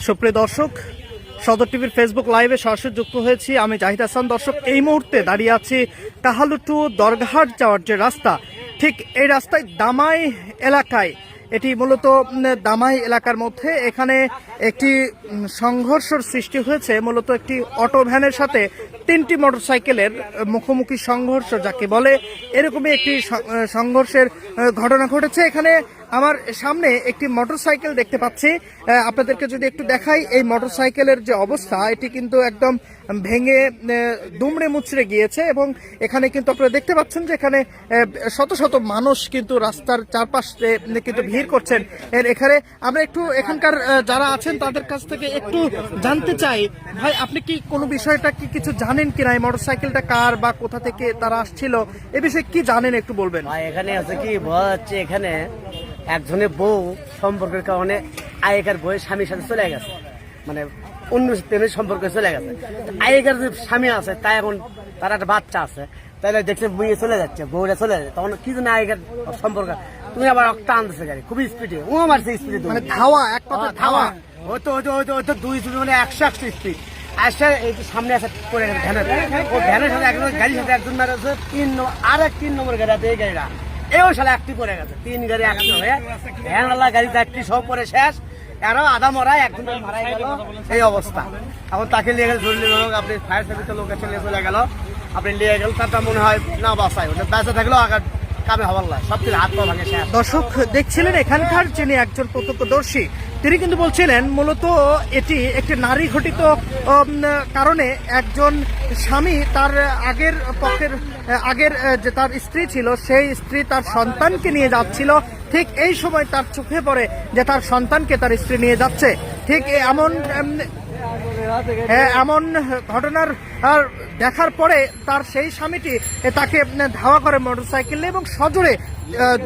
সুপ্রিয় দর্শক, সদর টিভির ফেসবুক লাইভে সরাসরি যুক্ত হয়েছি আমি জাহিদ হাসান। দর্শক, এই মুহূর্তে দাঁড়িয়ে আছি কাহালু টু দরগাহাট যাওয়ার যে রাস্তা, ঠিক এই রাস্তায় দামাই এলাকায়, এটি মূলত দামাই এলাকার মধ্যে এখানে একটি সংঘর্ষের সৃষ্টি হয়েছে। মূলত একটি অটো ভ্যানের সাথে তিনটি মোটরসাইকেলের মুখোমুখি সংঘর্ষ যাকে বলে, এরকমই একটি সংঘর্ষের ঘটনা ঘটেছে। এখানে আমার সামনে একটি মোটরসাইকেল দেখতে পাচ্ছি, আপনাদেরকে যদি একটু দেখাই, এই মোটরসাইকেলের যে অবস্থা এটি কিন্তু একদম ভেঙে দুমড়ে মুচড়ে গিয়েছে এবং এখানে কিন্তু আপনারা দেখতে পাচ্ছেন যে এখানে শত শত মানুষ কিন্তু রাস্তার চারপাশে কিন্তু ভিড় করছেন। এখানে আমরা একটু এখানকার যারা আছেন তাদের কাছ থেকে একটু জানতে চাই, ভাই আপনি কি কোনো বিষয়টা কি কিছু জানেন কিনা, এই মোটরসাইকেলটা কার বা কোথা থেকে তারা আসছিল, এ বিষয়ে কি জানেন একটু বলবেন। এখানে আছে কি বলা যাচ্ছে, এখানে একজনের বউ সম্পর্কের কারণে আগেকার বউয়ের স্বামীর সাথে চলে গেছে, মানে অন্য প্রেমের সম্পর্কে চলে গেছে। আগেকার যে স্বামী আছে তাই এখন তার একটা বাচ্চা আছে, তাহলে দেখছে বইয়ে চলে যাচ্ছে, বউরা চলে যাচ্ছে, তখন কি জন্য আগেকার সম্পর্ক তুমি আবার রক্ত আনতেছে গাড়ি খুবই স্পিডে, ও মারছে স্পিডে, মানে ধাওয়া, এক কথা ধাওয়া, হয়তো দুই স্পিড, মানে 100 স্পিড আসছে। এই সামনে আছে পড়ে গেছে ভ্যানের, ও ভ্যানের সাথে একজন গাড়ির সাথে একজন মারেছে 3 নম্বর, আর এক 3 নম্বর গাড়ি আছে, এই গাড়িটা এও সালে একটি পড়ে গেছে, 3 গাড়ি একটি হয়ে ভ্যানওয়ালা গাড়িতে একটি সব পরে শেষ, আরো আধা মরাই একজন মারাই গেল, এই অবস্থা। এখন তাকে নিয়ে গেল জরুরি লোক, আপনি ফায়ার সার্ভিসের লোক এসে চলে গেল, আপনি নিয়ে গেল, তারটা মনে হয় না বাসায় ওটা বেঁচে থাকলেও আগে কামে হবার না, সব কিছু হাত পা ভাঙে শেষ। দর্শক দেখছিলেন এখানকার যিনি একজন প্রত্যক্ষদর্শী, তিনি কিন্তু বলছিলেন মূলত এটি একটি নারী ঘটিত কারণে একজন স্বামী তার আগের যে তার স্ত্রী ছিল, সেই স্ত্রী তার সন্তানকে নিয়ে যাচ্ছিল, ঠিক এই সময় তার চোখে পড়ে যে তার সন্তানকে তার স্ত্রী নিয়ে যাচ্ছে। ঠিক এমন ঘটনার দেখার পরে তার সেই স্বামীটি তাকে ধাওয়া করে মোটরসাইকেল এবং সজোরে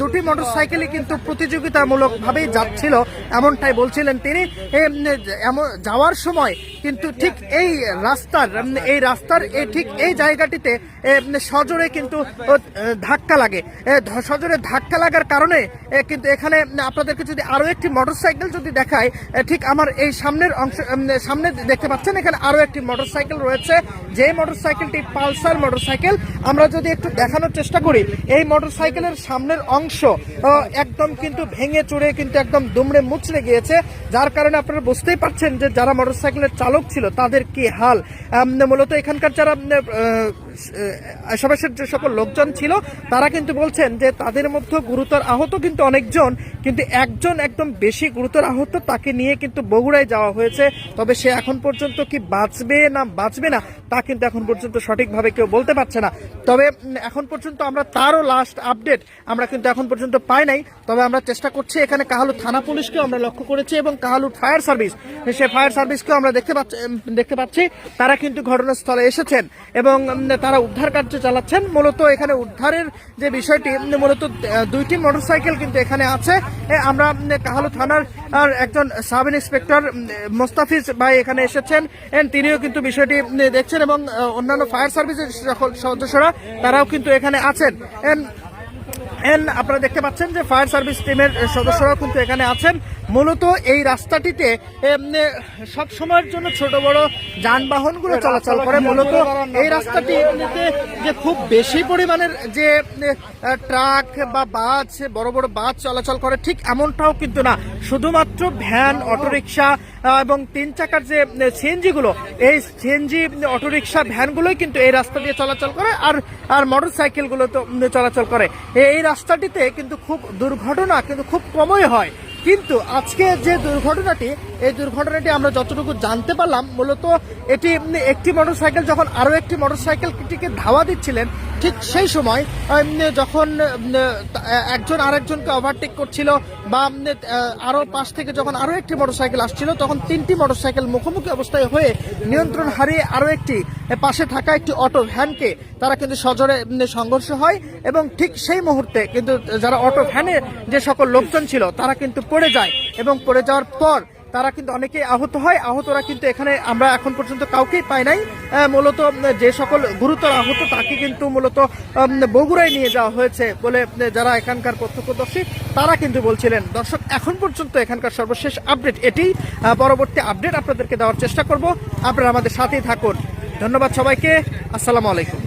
দুটি মোটরসাইকেলই কিন্তু প্রতিযোগিতামূলক ভাবেই যাচ্ছিল, এমনটাই বলছিলেন তিনি। যাওয়ার সময় কিন্তু ঠিক এই রাস্তার ঠিক এই জায়গাটিতে সজোরে কিন্তু ধাক্কা লাগে। সজোরে ধাক্কা লাগার কারণে কিন্তু এখানে আপনাদেরকে যদি আরো একটি মোটরসাইকেল যদি দেখায়, ঠিক আমার এই সামনের অংশ, সামনে দেখতে পাচ্ছেন এখানে আরো একটি মোটরসাইকেল রয়েছে, যে মোটরসাইকেলটি পালসার মোটরসাইকেল। আমরা যদি একটু দেখানোর চেষ্টা করি, এই মোটরসাইকেলের সামনের অংশ একদম কিন্তু ভেঙে চুরে কিন্তু একদম দুমড়ে মুচড়ে গিয়েছে, যার কারণে আপনারা বুঝতেই পারছেন যে যারা মোটরসাইকেলের চালক ছিল তাদের কি হাল। মূলত এখানকার যারা আশেপাশের যে সকল লোকজন ছিল তারা কিন্তু বলছেন যে তাদের মধ্যে গুরুতর আহত কিন্তু অনেকজন, কিন্তু একজন একদম বেশি গুরুতর আহত, তাকে নিয়ে কিন্তু বগুড়ায় যাওয়া হয়েছে। তবে সে এখন পর্যন্ত কি বাঁচবে না তা কিন্তু এখন পর্যন্ত সঠিকভাবে কেউ বলতে পারছে না। তবে এখন পর্যন্ত আমরা তারও লাস্ট আপডেট আমরা কিন্তু এখন পর্যন্ত পাই নাই। তবে আমরা চেষ্টা করছি, এখানে কাহালু থানা পুলিশকেও আমরা লক্ষ্য করেছি এবং কাহালু ফায়ার সার্ভিস, সে ফায়ার সার্ভিসকেও আমরা দেখতে পাচ্ছি তারা কিন্তু ঘটনাস্থলে এসেছেন এবং তারা উদ্ধার কার্য চালাচ্ছেন। মূলত এখানে উদ্ধারের যে বিষয়টি, মূলত দুইটি মোটরসাইকেল কিন্তু এখানে আছে। আমরা কাহালু থানার একজন সাব ইন্সপেক্টর মোস্তাফিজ ভাই এখানে এসেছেন, তিনিও কিন্তু বিষয়টি দেখছেন এবং অন্যান্য ফায়ার সার্ভিসের সকল সদস্যরা তারাও কিন্তু এখানে আছেন। আপনারা দেখতে পাচ্ছেন যে ফায়ার সার্ভিস টিমের সদস্যরাও কিন্তু এখানে আছেন। মূলত এই রাস্তাটিতে সব সময়ের জন্য ছোট বড় যানবাহনগুলো চলাচল করে। মূলত এই রাস্তাটিতে যে খুব বেশি পরিমাণের যে ট্রাক বা বাস, বড় বড় বাস চলাচল করে ঠিক এমনটাও কিন্তু না, শুধুমাত্র ভ্যান, অটোরিকশা এবং 3 চাকার যে সিএনজি গুলো, এই সিএনজি, অটোরিকশা, ভ্যানগুলোই কিন্তু এই রাস্তা দিয়ে চলাচল করে, আর মোটরসাইকেল গুলো তো চলাচল করে। এই রাস্তাটিতে কিন্তু খুব দুর্ঘটনা কিন্তু খুব কমই হয়, কিন্তু আজকে যে দুর্ঘটনাটি, এই দুর্ঘটনাটি আমরা যতটুকু জানতে পারলাম, মূলত এটি একটি মোটরসাইকেল যখন আরো একটি মোটরসাইকেলটিকে ধাওয়া দিচ্ছিলেন, ঠিক সেই সময় যখন একজন আরেকজনকে ওভারটেক করছিল বা আরো পাশ থেকে যখন আরো একটি মোটরসাইকেল আসছিল, তখন 3টি মোটরসাইকেল মুখোমুখি অবস্থায় হয়ে নিয়ন্ত্রণ হারিয়ে আরো একটি পাশে থাকা একটি অটো ভ্যানকে তারা কিন্তু সজোরে সংঘর্ষ হয় এবং ঠিক সেই মুহূর্তে কিন্তু যারা অটো ভ্যানের যে সকল লোকজন ছিল তারা কিন্তু পড়ে যায় এবং পড়ে যাওয়ার পর তারা কিন্তু অনেকেই আহত হয়। আহতরা কিন্তু এখানে আমরা এখন পর্যন্ত কাউকেই পাই নাই। মূলত যে সকল গুরুতর আহত তাকে কিন্তু মূলত বগুড়ায় নিয়ে যাওয়া হয়েছে বলে যারা এখানকার প্রত্যক্ষদর্শী তারা কিন্তু বলছিলেন। দর্শক, এখন পর্যন্ত এখানকার সর্বশেষ আপডেট এটি। পরবর্তী আপডেট আপনাদেরকে দেওয়ার চেষ্টা করব, আপনারা আমাদের সাথেই থাকুন। ধন্যবাদ সবাইকে, আসসালামু আলাইকুম।